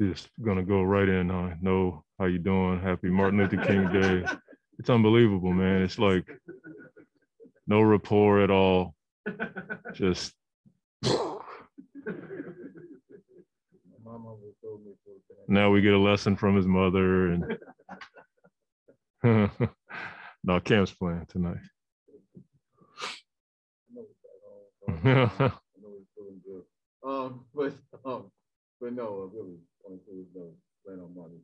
Just gonna go right in. No, how you doing? Happy Martin Luther King Day. It's unbelievable, man. It's like no rapport at all. Just now we get a lesson from his mother, and no, Cam's playing tonight. But no, really, plan on Monty.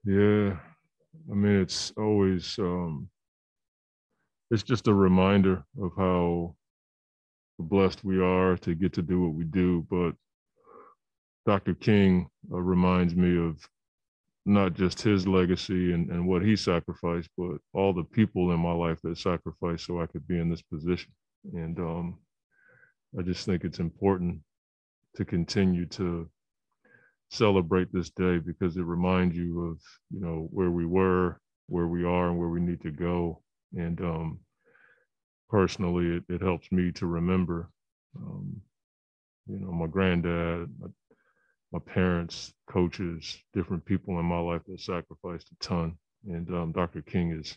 Yeah, I mean, it's always it's just a reminder of how blessed we are to get to do what we do. But Dr. King reminds me of not just his legacy and what he sacrificed, but all the people in my life that sacrificed so I could be in this position. And I just think it's important to continue to celebrate this day because it reminds you of, where we were, where we are, and where we need to go. And personally, it helps me to remember, my granddad, my parents, coaches, different people in my life that sacrificed a ton. And Dr. King is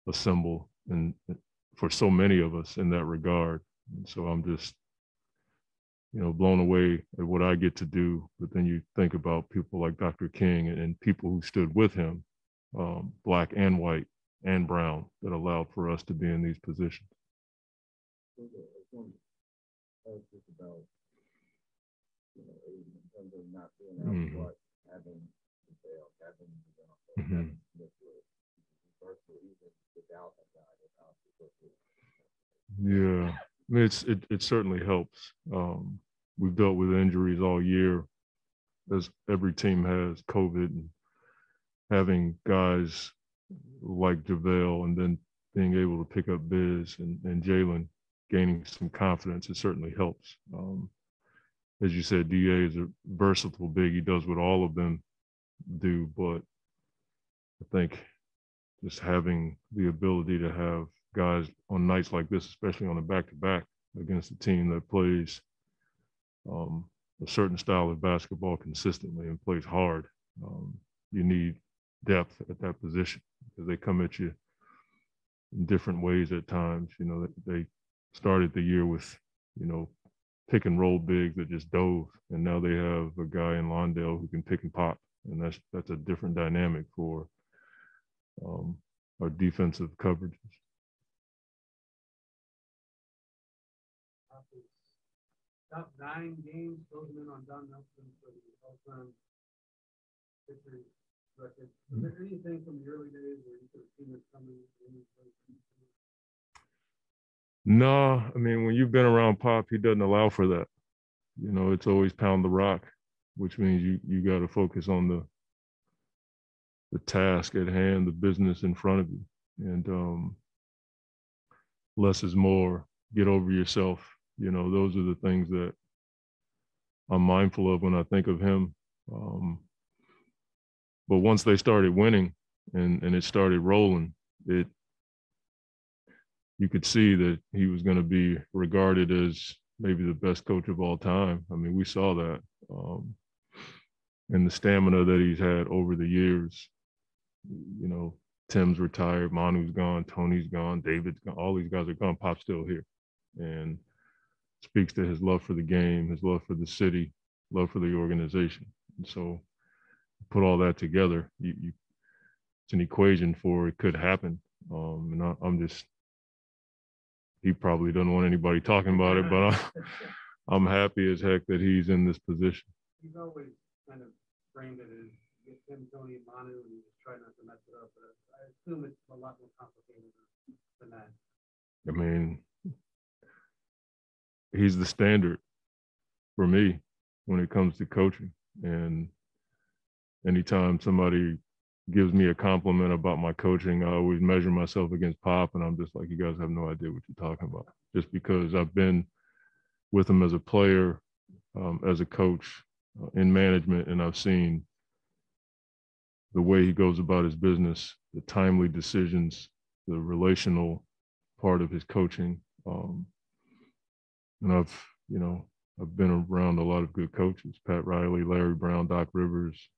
a symbol and for so many of us in that regard. And so I'm just, blown away at what I get to do. But then you think about people like Dr. King and people who stood with him, black and white and brown, that allowed for us to be in these positions. Yeah, I mean, it certainly helps. We've dealt with injuries all year, as every team has, COVID, and having guys like JaVale and then being able to pick up Biz and Jalen gaining some confidence, it certainly helps. As you said, DA is a versatile big. He does what all of them do, but I think just having the ability to have guys on nights like this, especially on a back-to-back against a team that plays a certain style of basketball consistently and plays hard, you need depth at that position because they come at you in different ways at times. They started the year with, pick and roll bigs that just dove, and now they have a guy in Londale who can pick and pop, and that's a different dynamic for our defensive coverages. Top 9 games, closing in on Don Nelson for the all-time victory record. Was there anything from the early days where you could have seen this coming? No, I mean, when you've been around Pop, he doesn't allow for that. It's always pound the rock, which means you got to focus on the task at hand, the business in front of you. And less is more, get over yourself. Those are the things that I'm mindful of when I think of him. But once they started winning and it started rolling, you could see that he was going to be regarded as maybe the best coach of all time. I mean, we saw that. And the stamina that he's had over the years. Tim's retired, Manu's gone, Tony's gone, David's gone, all these guys are gone, Pop's still here. And speaks to his love for the game, his love for the city, love for the organization. And so put all that together, it's an equation for it could happen. And I'm just, he probably doesn't want anybody talking about it, but I'm happy as heck that he's in this position. He's always kind of framed it as get Tim, Tony, and Manu, and you just try not to mess it up. But I assume it's a lot more complicated than that. I mean, he's the standard for me when it comes to coaching. And anytime somebody gives me a compliment about my coaching, I always measure myself against Pop, and I'm just like, you guys have no idea what you're talking about. Just because I've been with him as a player, as a coach, in management, and I've seen the way he goes about his business, the timely decisions, the relational part of his coaching. And I've been around a lot of good coaches, Pat Riley, Larry Brown, Doc Rivers,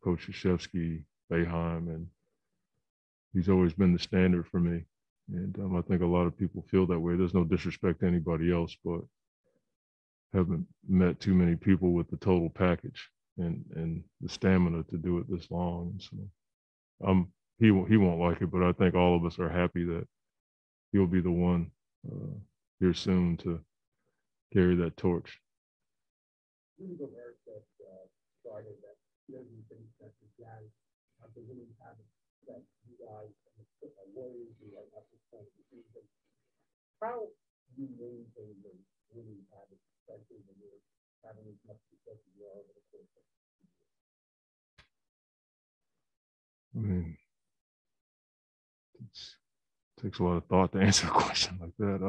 Coach Krzyzewski, Boeheim, and he's always been the standard for me. And I think a lot of people feel that way. There's no disrespect to anybody else, but haven't met too many people with the total package and the stamina to do it this long. And so he won't like it, but I think all of us are happy that he'll be the one here soon to carry that torch. Really good work that started that he doesn't think that the guys have the winning habit that you guys and the Warriors do right at this point of the season. How do you maintain those winning habits, especially when you're having as much success as you are over the course of the season? I mean, it takes a lot of thought to answer a question like that.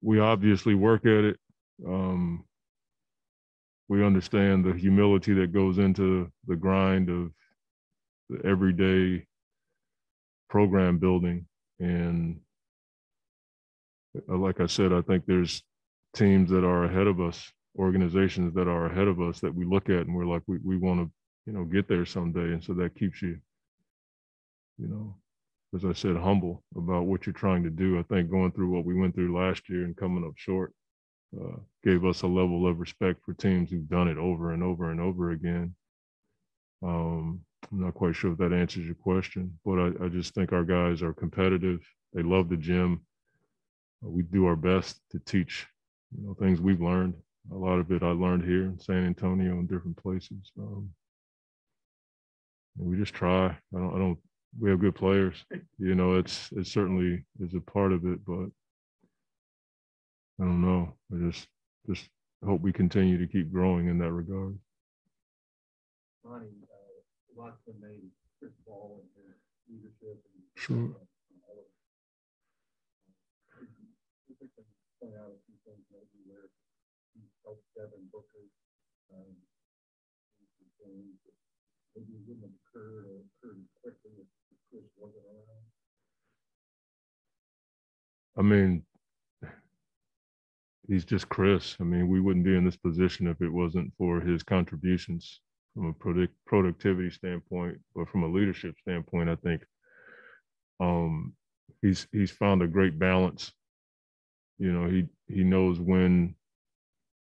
We obviously work at it. We understand the humility that goes into the grind of the everyday program building. And like I said, I think there's teams that are ahead of us, organizations that are ahead of us that we look at and we're like, we want to, get there someday. And so that keeps you, as I said, humble about what you're trying to do. I think going through what we went through last year and coming up short gave us a level of respect for teams who've done it over and over and over again. I'm not quite sure if that answers your question, but I just think our guys are competitive. They love the gym. We do our best to teach, things we've learned. A lot of it I learned here in San Antonio and different places. And we just try. We have good players. It certainly is a part of it, but I don't know. I just hope we continue to keep growing in that regard. Monty, lots been made Chris Ball and his leadership. And sure. Point out a few things maybe where he helped Devin Booker. Maybe he wouldn't have occurred quickly if Chris wasn't around. I mean, he's just Chris. I mean, we wouldn't be in this position if it wasn't for his contributions from a productivity standpoint, but from a leadership standpoint, I think he's found a great balance. He knows when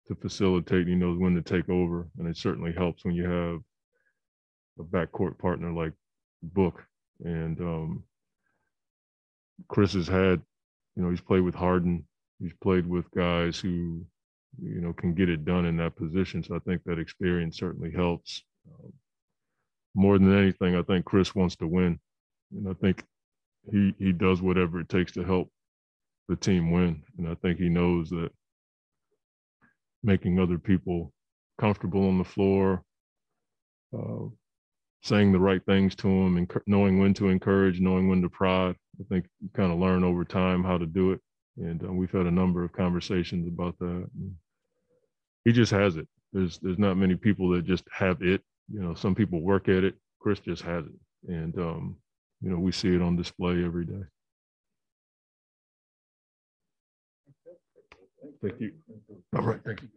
to facilitate, he knows when to take over, and it certainly helps when you have a backcourt partner like Book. And Chris has had, he's played with Harden, he's played with guys who, can get it done in that position. So I think that experience certainly helps. More than anything, I think Chris wants to win, and I think he does whatever it takes to help the team win. And I think he knows that making other people comfortable on the floor, saying the right things to them, and knowing when to encourage, knowing when to prod. I think you kind of learn over time how to do it. And we've had a number of conversations about that. And he just has it. There's not many people that just have it. Some people work at it. Chris just has it. And, we see it on display every day. Thank you. All right. Thank you.